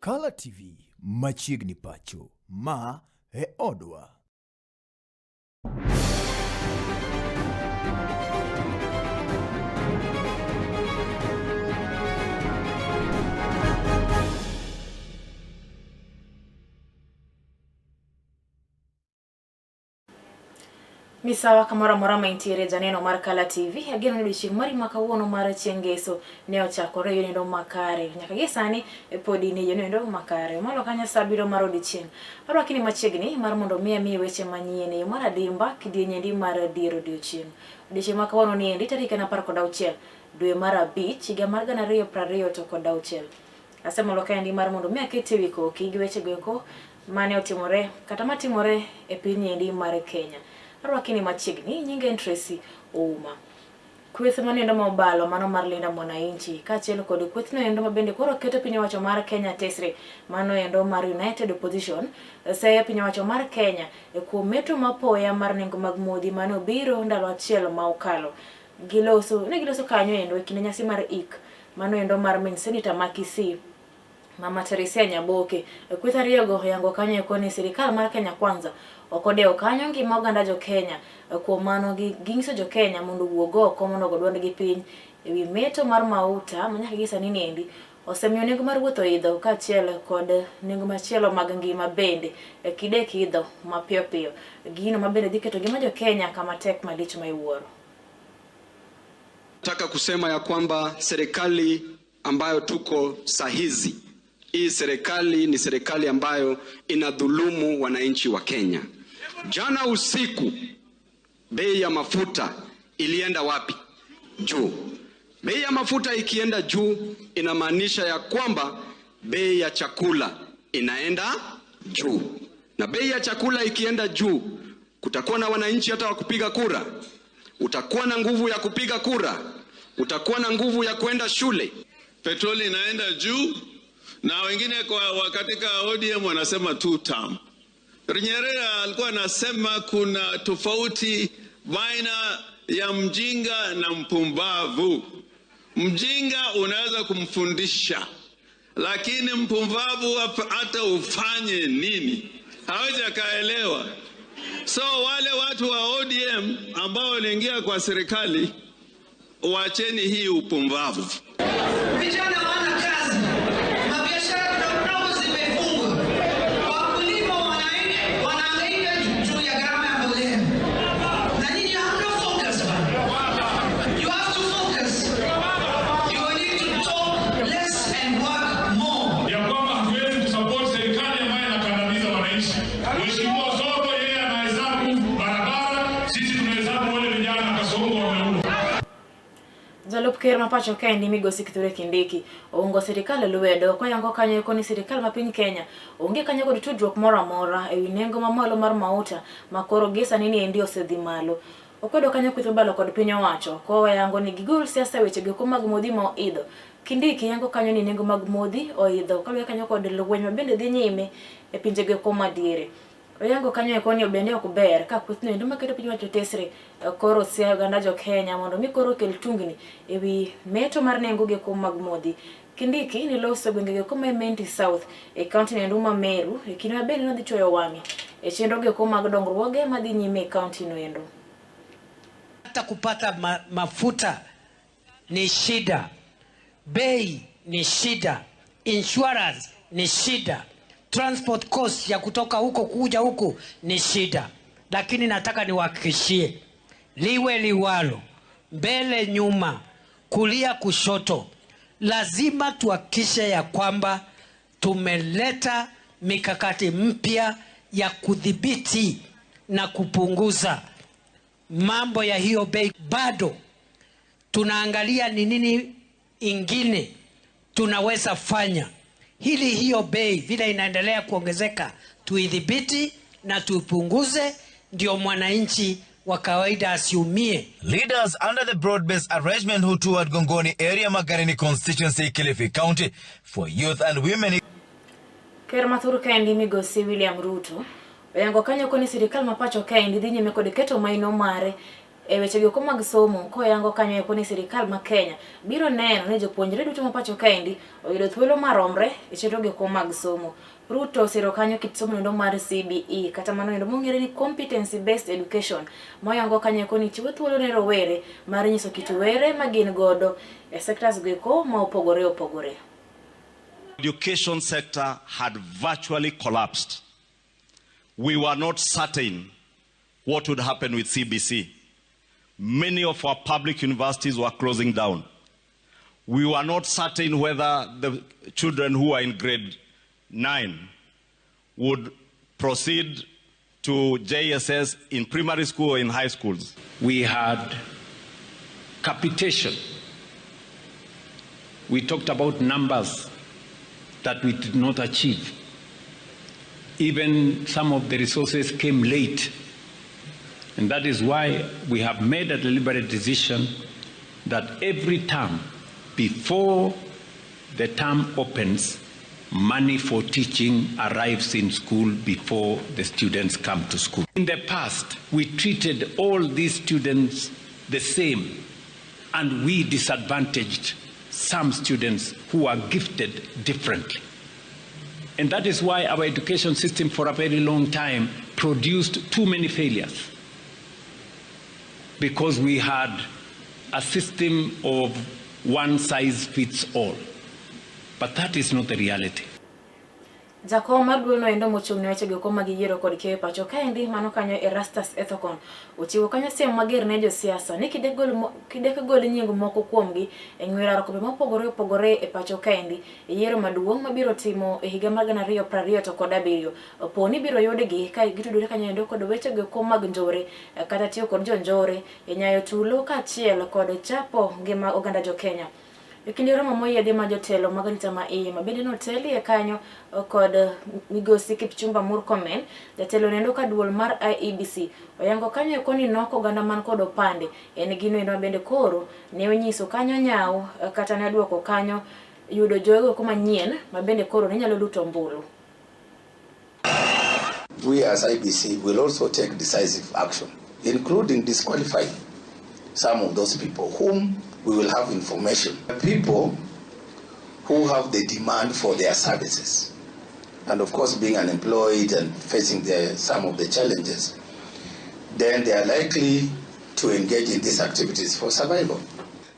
kalatvlive machiegni pacho ma e odwa. Misawa kamora mora maintiere janeno mar kalatvlive ageno ni odiochieng mari makawuono mar chiengeso ne ochakore yonendo makare nyaka gi sani podi ni yonendo makare molo kanya sabiro mar odiochieng arwakini machiegni mar mondo mi weche manyien mar adimba kidienyendi mar Dier odiochieng makawuono ni endi tarik 16 dwe mar 5 higa mar 2026 asemolo kaendi mar mondo mi akete wiko gi weche goeko mane otimore kata matimore e piny endi mar Kenya. Arwakini machiegni nyinge Tracy Ouma. Kweth manendo mobalo mano mar linda mwananchi kaachiel kod kweth no endo mabende koro keto piny owacho mar Kenya tesre mano endo mar United Opposition seye piny owacho mar Kenya kuom meto mapoya mar nengo mag modhi mano biro ndalo achiel ma okalo. Giloso kanyo endo e kinde nyasi mar ik mano endo mar min Senator Makisi Mama Teresa Nyaboke. Kweth ariyogo yango kanyo e koni sirikal mar Kenya kwanza okodeo kanyo ngima oganda jo Kenya kuom mano ginyiso jo Kenya mondo wuog oko mondo godwandgi piny ewi meto mar mauta manyaka gi sani endi osemiyo nengo mar wuotho idho kaachiel kod nengo machielo mag ngima bende kidek idho mapiyo piyo gino mabende dhi keto ngima jo Kenya kama tek malich maiwuoro. Nataka kusema ya kwamba serikali ambayo tuko sahizi, hii serikali ni serikali ambayo inadhulumu wananchi wa Kenya. Jana usiku bei ya mafuta ilienda wapi? Juu. Bei ya mafuta ikienda juu inamaanisha ya kwamba bei ya chakula inaenda juu. Na bei ya chakula ikienda juu, kutakuwa na wananchi hata wa kupiga kura. Utakuwa na nguvu ya kupiga kura. Utakuwa na nguvu ya kwenda shule. Petroli inaenda juu na wengine kwa katika ODM wanasema 2 term. Nyerere alikuwa anasema kuna tofauti baina ya mjinga na mpumbavu. Mjinga unaweza kumfundisha, lakini mpumbavu hata ufanye nini hawezi akaelewa. So wale watu wa ODM ambao waliingia kwa serikali, waacheni hii upumbavu. Vijana wana kazi, mabiashara ndogo zimefungwa, wakulima wanahangaika juu ya gharama ya mbolea. Na nyinyi hamna focus bana. You have to focus. You need to talk less and work more. Ya kwamba hatuwezi kusupport serikali ambayo inakandamiza wananchi. Mheshimiwa Sogo yeye anahesabu barabara, sisi tunahesabu wale vijana kasongo wameua. Jalup ker mapacho kaendi Migosi Kithure Kindiki ongo serikal lwedo kwa yango kanyo koni serikal ma piny Kenya onge kanyo kod tudruok moro amora ewi nengo mamalo mar mauta makoro gisa nini endi osedhi malo. Okwedo kanyo kweth balo kod piny owacho ko yango ni gigol siasa weche go mag modhi ma idho. Kindiki yango kanyo ni nengo mag modhi oidho kaluwe kanyo kod lweny mabende dhi nyime e pinje go madiere. Oyango kanyo ekoni obende ok ber ka kwethno endo maketo piny owacho tesre koro sia oganda jo Kenya mondo mi koro kel tungni ewi meto mar nengo go mag modhi. Kindiki ni loso gwenge go Menti South e county endo ma Meru e kinde mabende no dhi choyo wang'e e chenro go mag dongruoge madhi nyime e county no endo. Hata kupata mafuta ni shida, bei ni shida, insurance ni shida, transport cost ya kutoka huko kuja huku ni shida. Lakini nataka niwahakikishie, liwe liwalo, mbele nyuma, kulia kushoto, lazima tuhakikishe ya kwamba tumeleta mikakati mpya ya kudhibiti na kupunguza mambo ya hiyo bei. Bado tunaangalia ni nini ingine tunaweza fanya hili hiyo bei vile inaendelea kuongezeka tuidhibiti na tupunguze, ndio mwananchi wa kawaida asiumie. Leaders under the broad-based arrangement who toured Gongoni area Magarini constituency Kilifi County for youth and women. Ker Mathur kaendi Migosi William Ruto oyango kanyo koni sirikal mapacho kaendi dhi nyime kod keto maino mare weche go mag somo koyango kanyo e koni sirikal ma Kenya biro neno ni jopuonjre duto mapacho kaendi oyudo thuolo maromre e chenro go mag somo. Ruto siro kanyo kit somo ndo mar CBE kata mano ndo mongere ni competency based education moyango kanyo koni chiwo thuolo ne rowere mar nyiso kit were magin godo e sectors go ma opogore. Education sector had virtually collapsed. We were not certain what would happen with CBC. Many of our public universities were closing down. We were not certain whether the children who are in grade 9 would proceed to JSS in primary school or in high schools. We had capitation. We talked about numbers that we did not achieve. Even some of the resources came late. And that is why we have made a deliberate decision that every term, before the term opens, money for teaching arrives in school before the students come to school. In the past, we treated all these students the same, and we disadvantaged some students who are gifted differently. And that is why our education system for a very long time produced too many failures. Because we had a system of one size fits all. But that is not the reality. Jakom maduol no endo mochung'ne weche go mag yiero kod keyo pacho kaendi mano kanyo Erastus Ethekon ochiwo kanyo siem mager ne josiasa ni kidek gol nying moko kuomgi e ng'wera kombe mopogore e pacho kaendi e yiero maduong' mabiro timo e higa mar 2020 to kod 7 oponi biro yudgi ka gitudore kanyo endo kod weche go mag njore kata tiyo kod jonjore e nyayo tulo kaachiel kod chapo ngima oganda jo Kenya. Kinde romo moyiedhi ma jotelo mag arita ma iye mabende noteli e kanyo kod migosi Kipchumba Murkomen jatelo nendo ka duol mar IEBC oyango kanyo koni noko oganda man kod opande en gino endo bende koro ne onyiso kanyo nyaw kata ne duoko kanyo yudo jogo manyien mabende koro ne nyalo luto mbulu. We as IEBC will also take decisive action, including disqualifying some of those people whom we will have information. People who have the demand for their services. And of course, being unemployed and facing some of the challenges, then they are likely to engage in these activities for survival.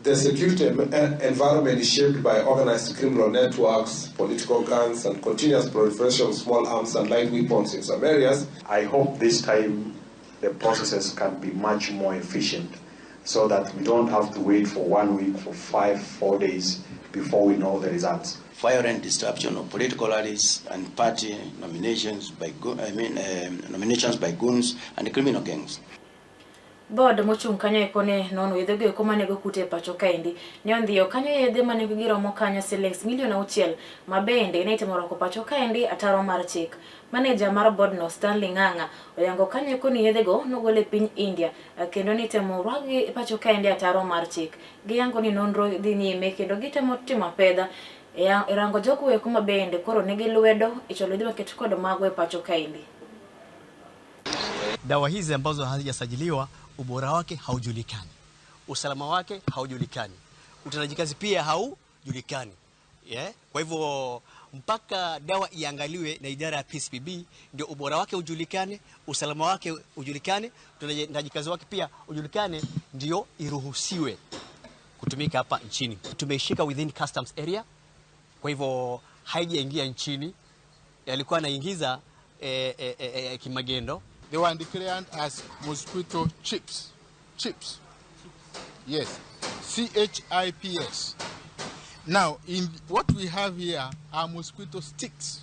The security environment is shaped by organized criminal networks, political gangs, and continuous proliferation of small arms and light weapons in some areas. I hope this time the processes can be much more efficient, so that we don't have to wait for 1 week, for 4 days before we know the results. Violent disruption of political rallies and party nominations by goons and criminal gangs. Board mochung kanyo ekone nono yedhe go komanego kute pacho kaendi ne ondhiyo kanyo yedhe manego giromo kanyo shillings milion 6 mabende ne itimo roko pacho kaendi ataro mar chik. Manager mar board no Stanley Ng'ang'a oyango kanyo koni yedhe go nogole piny India kendo ni temo rwagi pacho kaendi ataro mar chik. Giyango ni nonro dhi nyime kendo gitemo timo pedha e rango jogo eko mabende koro negi lwedo icholo yedhe maket kod mago e pacho kaendi. Dawa hizi ambazo hazijasajiliwa ubora wake haujulikani, usalama wake haujulikani, utendaji kazi pia haujulikani. Kwa hivyo mpaka dawa iangaliwe na idara ya PCPB ndio ubora wake ujulikane, usalama wake ujulikane, utendaji kazi wake pia ujulikane, ndio iruhusiwe kutumika hapa nchini. Tumeishika within customs area, kwa hivyo haijaingia nchini, yalikuwa anaingiza kimagendo. They were declared as mosquito chips. Chips. Yes. CHIPS. Now, in what we have here are mosquito sticks.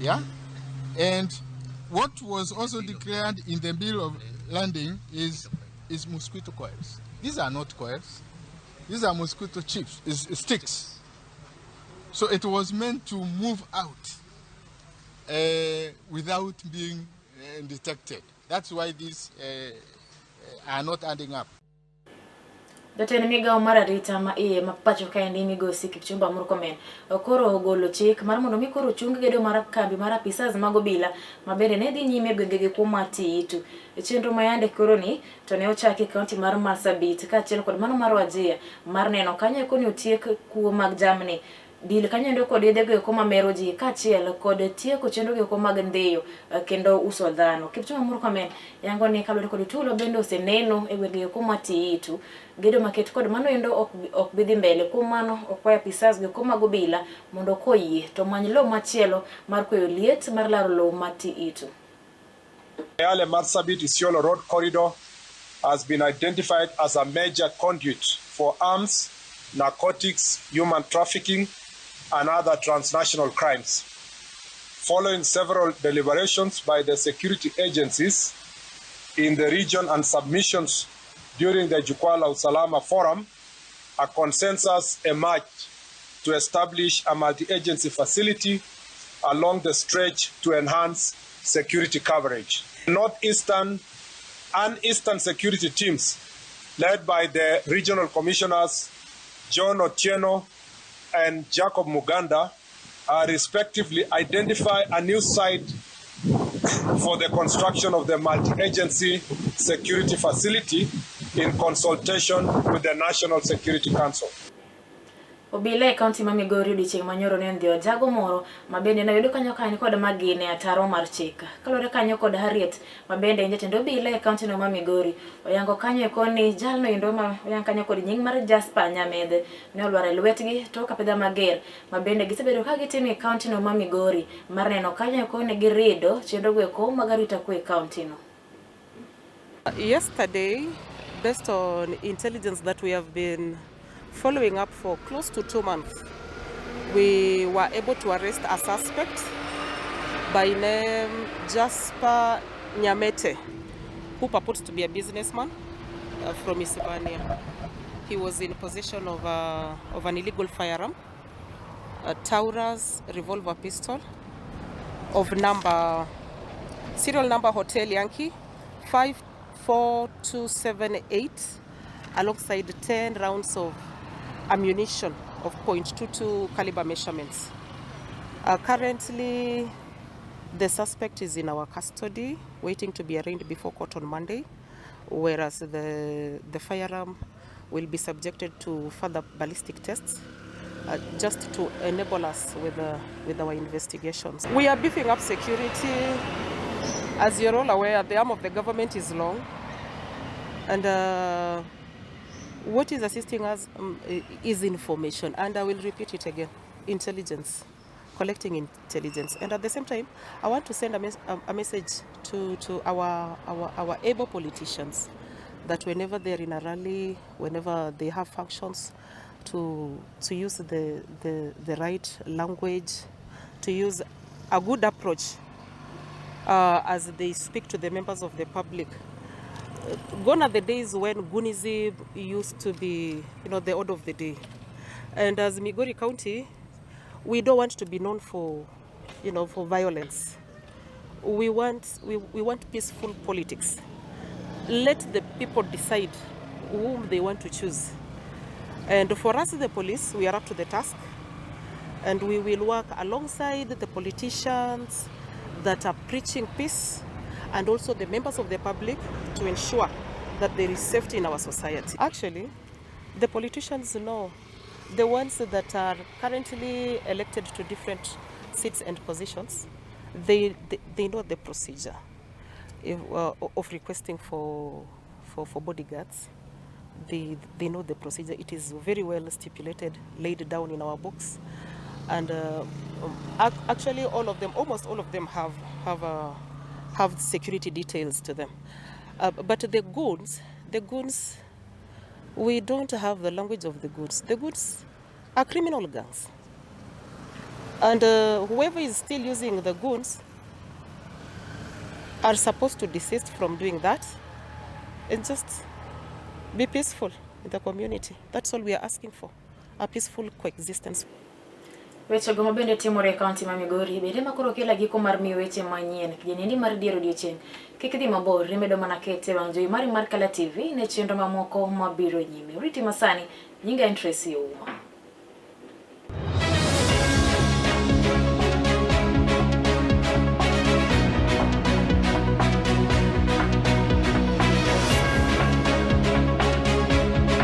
Yeah? And what was also declared in the bill of landing is mosquito coils. These are not coils. These are mosquito chips, sticks. So it was meant to move out without being detected. That's why these are not adding up. Jatend migao mar arita ma pacho kae ndi migosi Kipchumba Murkomen koro ogolo chik mar mondo mi koro chung gedo mar kambi mar apisas mag obila mabende ne dhi nyime gwengegi kuom Itu. Chenro mayande koro ni to ne ochaki kaunti mar Marsabit kaachiel kod mano mar Wajir mar neno kanyo koni otiek kuo mag jamni. Dil kanyendo kod yedhe go koma mero ji kaachiel kod tieko chenro go koma ndeyo kendo uso dhano. Kipchumba Murkomen yango ni kalore kod tulo bende oseneno e gwenge koma Itu. Gedo maket kod mano endo ok bidhi mbele kuom mano okwaya pisas go koma gobila mondo koyie to many lo machielo mar kweyo liet mar laro lo mati Itu. Yale Marsabit Isiolo Road Corridor has been identified as a major conduit for arms, narcotics, human trafficking, and other transnational crimes. Following several deliberations by the security agencies in the region and submissions during the Jukwaa la Usalama Forum, a consensus emerged to establish a multi-agency facility along the stretch to enhance security coverage. Northeastern and Eastern security teams, led by the regional commissioners John Otieno and Jacob Muganda, respectively identify a new site for the construction of the multi-agency security facility in consultation with the National Security Council. Obila e kaunti ma Migori Odiochieng manyoro ne ndio jago moro mabende na yudo kanyo kani kod magine ataro mar chika. Kalore kanyo kod Harriet mabende jatend obila e kaunti no ma Migori oyango kanyo koni jalno endo ma oyang kanyo kod nying mar Jasper Nyamedhe ne olwar lwetgi to kapedha mager mabende gisebedo ka gitimo e kaunti no ma Migori mar neno kanyo koni girido chendo gweko magarita kwe kaunti no. Yesterday, based on intelligence that we have been following up for close to 2 months, we were able to arrest a suspect by name Jasper Nyamete, who purports to be a businessman from Isibania. He was in possession of an illegal firearm, a Taurus revolver pistol of serial number Hotel Yankee 54278, alongside 10 rounds of ammunition of .22 caliber measurements. Currently, the suspect is in our custody, waiting to be arraigned before court on Monday, whereas the firearm will be subjected to further ballistic tests, just to enable us with our investigations. We are beefing up security. As you're all aware, the arm of the government is long, and what is assisting us is information, and I will repeat it again, intelligence, collecting intelligence. And at the same time, I want to send a message to our able politicians that whenever they're in a rally, whenever they have functions, to use the right language, to use a good approach as they speak to the members of the public. Gone are the days when Goonism used to be, the order of the day. And as Migori County, we don't want to be known for, for violence. We want peaceful politics. Let the people decide whom they want to choose. And for us, the police, we are up to the task. And we will work alongside the politicians that are preaching peace, and also the members of the public, to ensure that there is safety in our society. Actually, the politicians know, the ones that are currently elected to different seats and positions, they know the procedure of requesting for bodyguards. They know the procedure. It is very well stipulated, laid down in our books. And actually almost all of them have security details to them. But the goons, we don't have the language of the goons. The goons are criminal gangs. And whoever is still using the goons are supposed to desist from doing that and just be peaceful in the community. That's all we are asking for, a peaceful coexistence. Weche go mabende timore e kaunti ma Migori bende makoro kela giko mar miyo weche manyien kijenendi mar Dier Odiochieng kik dhi mabor rimedo mana kete bang' joyi mar Kala TV ne chenro mamoko mabiro nyime. Riti masani nyinga Tracy Ouma.